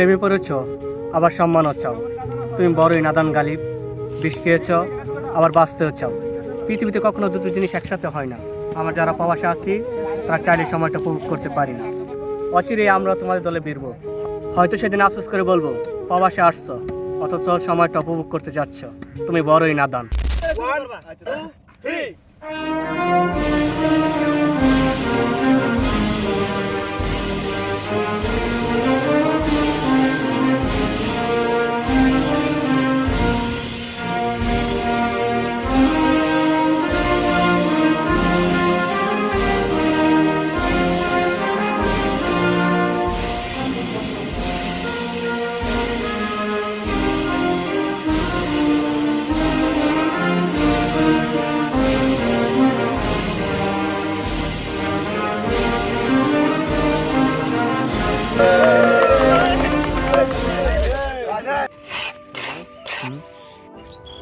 প্রেমে পড়েছ আবার সম্মানও চাও। তুমি বড়ই নাদান গালিব, বিষ খেয়েছ আবার বাঁচতেও চাও। পৃথিবীতে কখনো দুটো জিনিস একসাথে হয় না। আমরা যারা প্রবাসে আছি তারা চাইলে সময়টা উপভোগ করতে পারি না। অচিরেই আমরা তোমাদের দলে বেরবো। হয়তো সেদিন আফসোস করে বলবো প্রবাসে আসছো অথচ সময়টা উপভোগ করতে যাচ্ছ। তুমি বড়ই নাদান।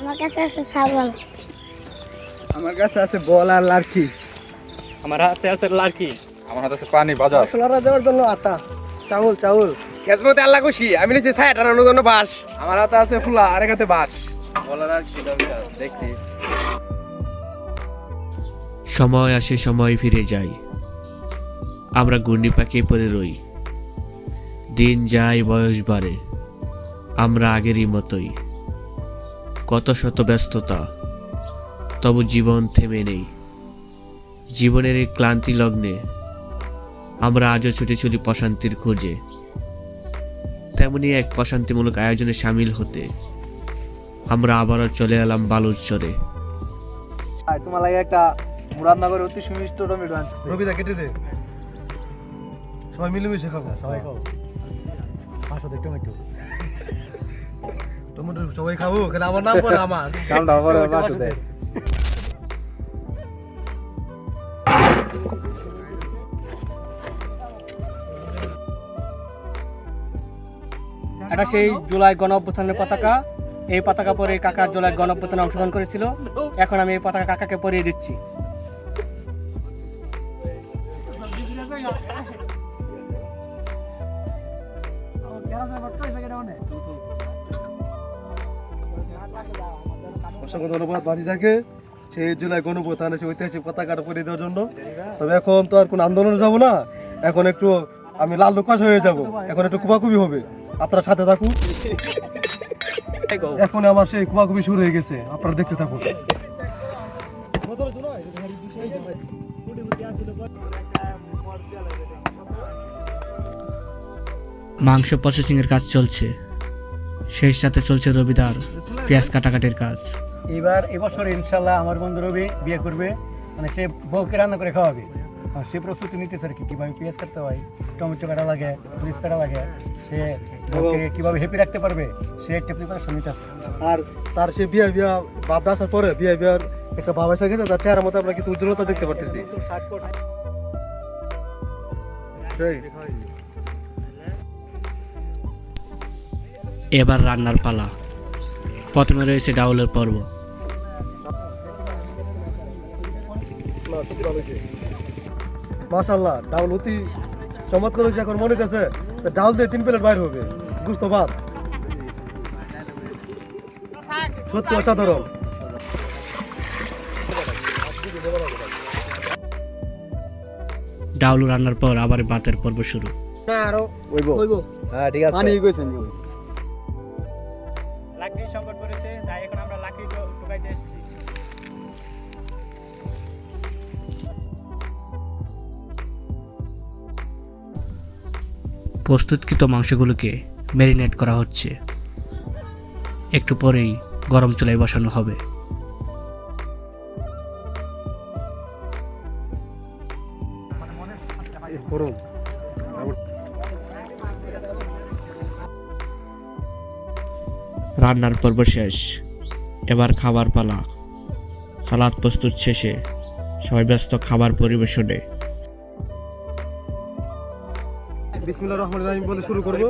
আমার কাছে আছে ছাগল। আমার কাছে আছে বল আর লাড়কি। আমার হাতে আছে লাড়কি। আমার হাতে আছে পানি বাজার। মশলাটা দেওয়ার জন্য আটা, চাউল চাউল। খেজমতে আল্লাহ খুশি আমি নিছি ছায়া টানানোর জন্য বাস। আমার হাতে আছে ফুলা, আরেক হাতে বাঁশ। বলার আর কি দরকার দেখি। সময় আসে সময় ফিরে যায়, আমরা ঘূর্ণি পাকিয়ে পড়ে রই। দিন যায় বয়স বাড়ে, আমরা আগেরই মতোই। কত শত ব্যস্ততা, তবু জীবন থেমে নেই। জীবনের এই ক্লান্তি লগ্নে আমরা আজও ছুটে চলি প্রশান্তির খোঁজে। তেমনি এক প্রশান্তিমূলক আয়োজনে সামিল হতে আমরা আবারও চলে এলাম বালুচরে। তোমার লাগে একটা মুরাদনগরের অতি সুমিষ্ট টমেটো আনছি। রবিদা কেটে দে, সবাই মিলেমিশে খাবো। সবাই খাবো, পাঁচশো দেখ টমেটো টমেটো সবাই খাবো। কেন আমার নাম পরে আমার নামটা পরে পাঁচশো দেয়। এটা সেই জুলাই গণ অভ্যুত্থানের পতাকা। এই পতাকা পরে কাকা জুলাই গণ অভ্যুত্থানে অংশগ্রহণ করেছিল। এখন আমি এই পতাকা কাকাকে পরিয়ে দিচ্ছি। অসংখ্য ধন্যবাদ বাজিজাকে সেই জুলাই গণঅভ্যুত্থানে সেই ঐতিহাসিক পতাকাটা পরিয়ে দেওয়ার জন্য। তবে এখন তো আর কোনো আন্দোলনে যাব না, এখন একটু আমি লাল লোকাশ হয়ে যাব। এখন একটু কুবাকুবি হবে, আপনার সাথে থাকুন। এখন আমার সেই কুবাকুবি শুরু হয়ে গেছে, আপনারা দেখতে থাকুন। মাংস প্রসেসিং এর কাজ চলছে, সেই সাথে চলছে রবিদার পেঁয়াজ কাটাকাটির কাজ। এবছর ইনশাল্লাহ আমার বন্ধু রবি বিয়ে করবে, মানে সে বউকে রান্না করে খাওয়াবে। সে প্রস্তুতি নিতেছে আর কি, কীভাবে পেঁয়াজ কাটতে হয়, টমেটো কাটা লাগে, মরিচ কাটা লাগে, সে বউকে কীভাবে হ্যাপি রাখতে পারবে সে একটা প্রিপারেশন নিতেছে। আর তার সে বিয়া ভাবটা আসার পরে বিয়ার একটা ভাব এসে গেছে, তার চেহারার মতো আমরা কিছু উজ্জ্বলতা দেখতে পারতেছি। এবার রান্নার পালা। প্রথমে রয়েছে ডাউলের পর্ব। মাশাআল্লাহ, ডাউল অতি চমৎকার হয়েছে। এখন মনে হচ্ছে ডাউল দিয়ে 3 প্লেট বাইর হবে, গুস্ত ভাত সত্যি অসাধারণ। ডাউল রান্নার পর আবার ভাতের পর্ব শুরু। হ্যাঁ ঠিক আছে। লাকড়ি সংকট করেছে, তাই এখন আমরা লাকড়ি ঢুকাইতে এসেছি। প্রস্তুতকৃত মাংসগুলোকে ম্যারিনেট করা হচ্ছে, একটু পরেই গরম চুলায় বসানো হবে। রান্নার পর্ব শেষ, এবার খাবার পালা। সালাদ প্রস্তুত শেষে সবাই ব্যস্ত খাবার পরিবেশনে। বিসমিল্লাহির রহমানির রহিম বলে শুরু করব।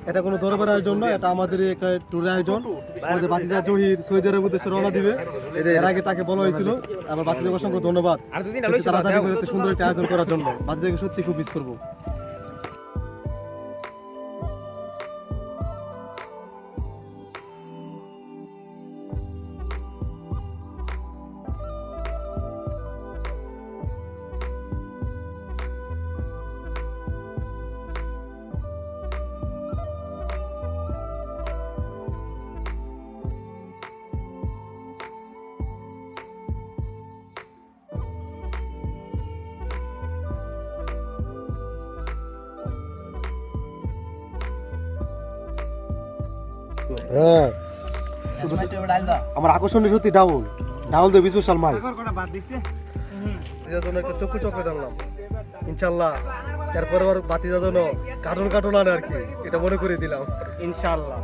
এটা কোনো দরবার আয়োজন না, এটা আমাদের একটা ট্যুরের আয়োজন। আমাদের বাতিজা জহির সৌদি আরবের উদ্দেশ্যে রওনা দিবে, এর আগে তাকে বলা হয়েছিল। আমার বাতিজাকে অসংখ্য ধন্যবাদ তাড়াতাড়ি করে এত সুন্দর একটা আয়োজন করার জন্য। বাতিজাকে সত্যি খুব মিস করবো। হ্যাঁ আমার আকর্ষণীয় সত্যি ডাউল ডাউল দেব স্পেশাল মাই এটার জন্য একটা চক্ষু চক্র টানলাম ইনশাল্লাহ এরপরে আবার বাতি যাদন কার্টুন আনে আর কি এটা মনে করে দিলাম ইনশাআল্লাহ